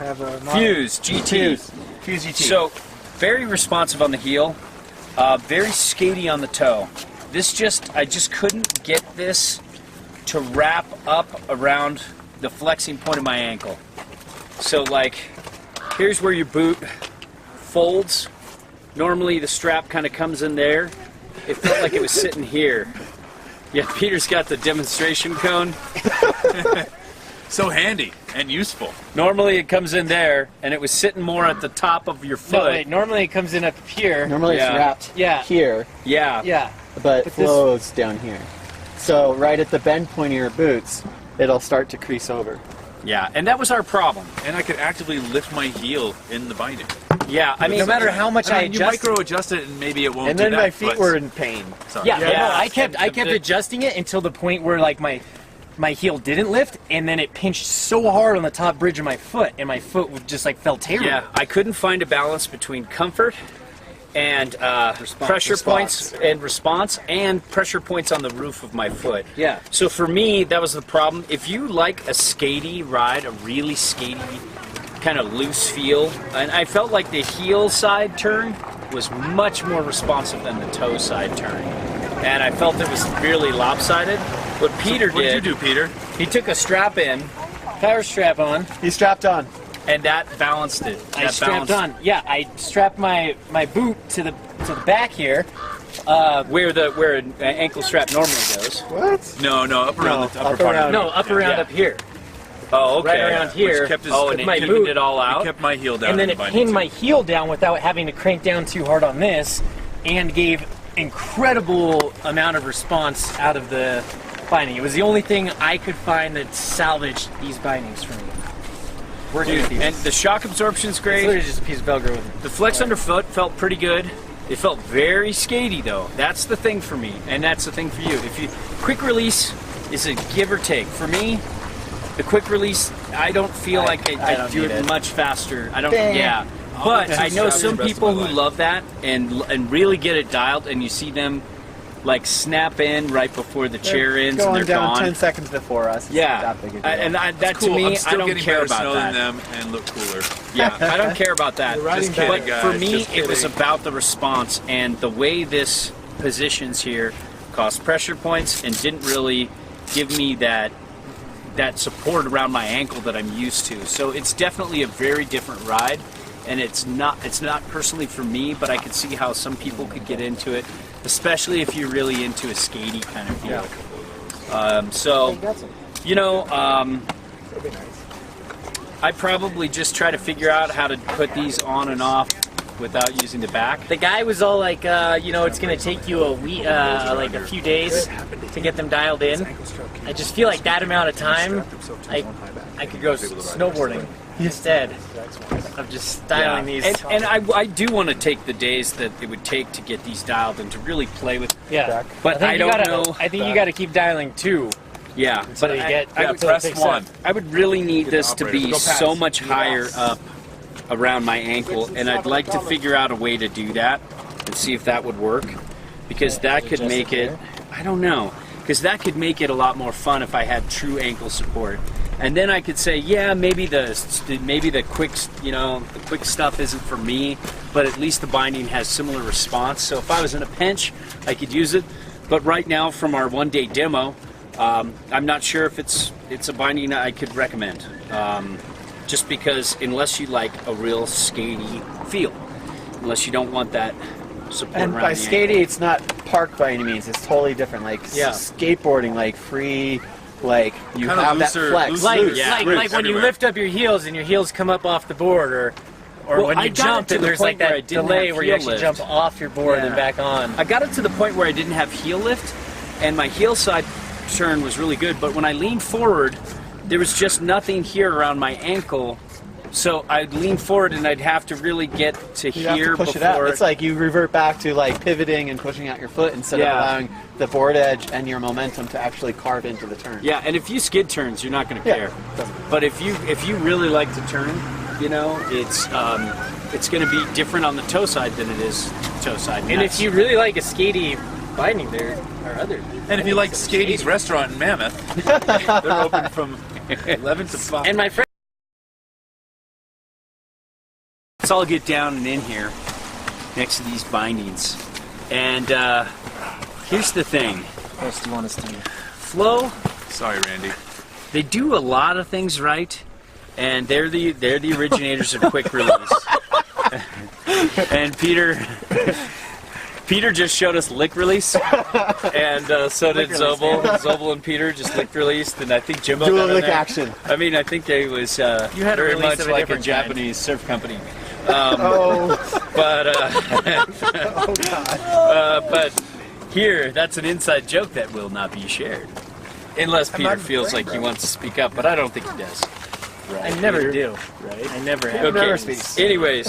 have a Fuse GT. Fuse GT. So, very responsive on the heel, very skatey on the toe. I just couldn't get this to wrap up around the flexing point of my ankle. So like, here's where your boot folds. Normally the strap kind of comes in there. It felt like it was sitting here. Yeah, Peter's got the demonstration cone. So handy and useful. Normally it comes in there, and it was sitting more at the top of your foot. No, wait, normally it comes in up here. Normally it's wrapped here, Yeah. but flows down here. So right at the bend point of your boots, it'll start to crease over. Yeah, and that was our problem. And I could actively lift my heel in the binding. Yeah, I mean, no matter how much I you adjust, micro adjust it, and maybe it won't. And do then that, my feet but- were in pain. Sorry. yeah, no, Yeah. I kept adjusting it until the point where like my heel didn't lift, and then it pinched so hard on the top bridge of my foot, and my foot would just like felt terrible. Yeah, I couldn't find a balance between comfort and pressure points and response and pressure points on the roof of my foot. Yeah. So for me, that was the problem. If you like a skatey ride, a really skatey kind of loose feel, and I felt like the heel side turn was much more responsive than the toe side turn. And I felt it was really lopsided. What Peter What did you did, do, Peter? he took a strap in, Power strap on. You strapped on. and that balanced it. I That strapped balanced- on. Yeah, I strapped my boot to the back here. where an ankle strap normally goes. What? No, up around the upper up part. around. No, up around Yeah. up here. Oh, okay. Right around here. Which kept his, Oh, and it my evened boot- it all out. it kept my heel down. And then in it the binding pinned too. my heel down without having to crank down too hard on this, and gave incredible amount of response out of the binding. It was the only thing I could find that salvaged these bindings for me. Working with these. And the shock absorption's It's great. literally just a piece of Velcro with The flex underfoot felt pretty good. It felt very skatey though. That's the thing for me, and that's the thing for you. If you quick release is a give or take. For me, the quick release, I don't feel like I don't do need it it. much faster. I don't. Dang. Yeah, but Yeah. I know That's some the best people of my who life. love that and really get it dialed, and you see them like snap in right before the chair ends, and Going they're down gone. 10 seconds before us. It's Yeah, not that big a deal. and that Cool. to me, I'm I still don't getting care better about snow that. than them and look cooler. Yeah, I don't care about that. Just kidding, But guys. for me, Just it was kidding. about the response and the way this positions here caused pressure points and didn't really give me that support around my ankle that I'm used to. So it's definitely a very different ride, and it's not personally for me, but I could see how some people could get into it, especially if you're really into a skatey kind of feel. So, you know, I probably just try to figure out how to put these on and off without using the back. The guy was all like, you know, it's going to take you a week, like a few days to get them dialed in. I just feel like that amount of time, I could go snowboarding instead of just dialing these. And I do want to take the days that it would take to get these dialed and to really play with. Yeah, But think I you don't gotta- know. I think you got to keep dialing too. Yeah, Until but you I get- I yeah, would until it press picks one. up. I would really need this to operator. be Go past. so much higher up around my ankle, and I'd like to figure out a way to do that and see if that would work, because that could make it, I don't know, because that could make it a lot more fun if I had true ankle support. And then I could say, yeah, maybe the quick, you know, the quick stuff isn't for me, but at least the binding has similar response. So if I was in a pinch, I could use it. But right now, from our one-day demo, I'm not sure if it's a binding I could recommend. Just because unless you like a real skatey feel, unless you don't want that support And around by the skatey, ankle. it's not park by any means. It's totally different. Like skateboarding, like free, like you Kinda have looser- that flex. looser. Like, Loose. like, Loose like when you everywhere. lift up your heels and your heels come up off the board, or Well, when I you got jump it to and the there's point like where I that didn't delay have where you heel actually lift. jump off your board and Yeah. back on. I got it to the point where I didn't have heel lift, and my heel side turn was really good. But when I leaned forward, there was just nothing here around my ankle. So I'd lean forward, and I'd have to really get to You have here to push it out. before. It's like you revert back to like pivoting and pushing out your foot instead of Yeah. allowing the board edge and your momentum to actually carve into the turn. Yeah, and if you skid turns, you're not going to Yeah. care. But if you really like to turn, you know, it's going to be different on the toe side than it is toe side. And if you really like a skatey binding, there are others. And if you like Skatey's restaurant in Mammoth, they're open from 11 to 5. And my friend let's all get down and in here next to these bindings. And here's the thing. What else do you want us to do? Flow, Sorry, Randy. they do a lot of things right, and they're the originators of quick release. And Peter just showed us lick release, and so did Zobel. Zobel and Peter just lick released, and I think Jimbo Dual got in lick there. action. I mean, I think they was You had a very release much of a like a different kind. Japanese surf company. Oh, But here, that's an inside joke that will not be shared. Unless Peter feels like he wants to speak up, but I don't think he does. I never do. Right? I never have. Okay. Anyways.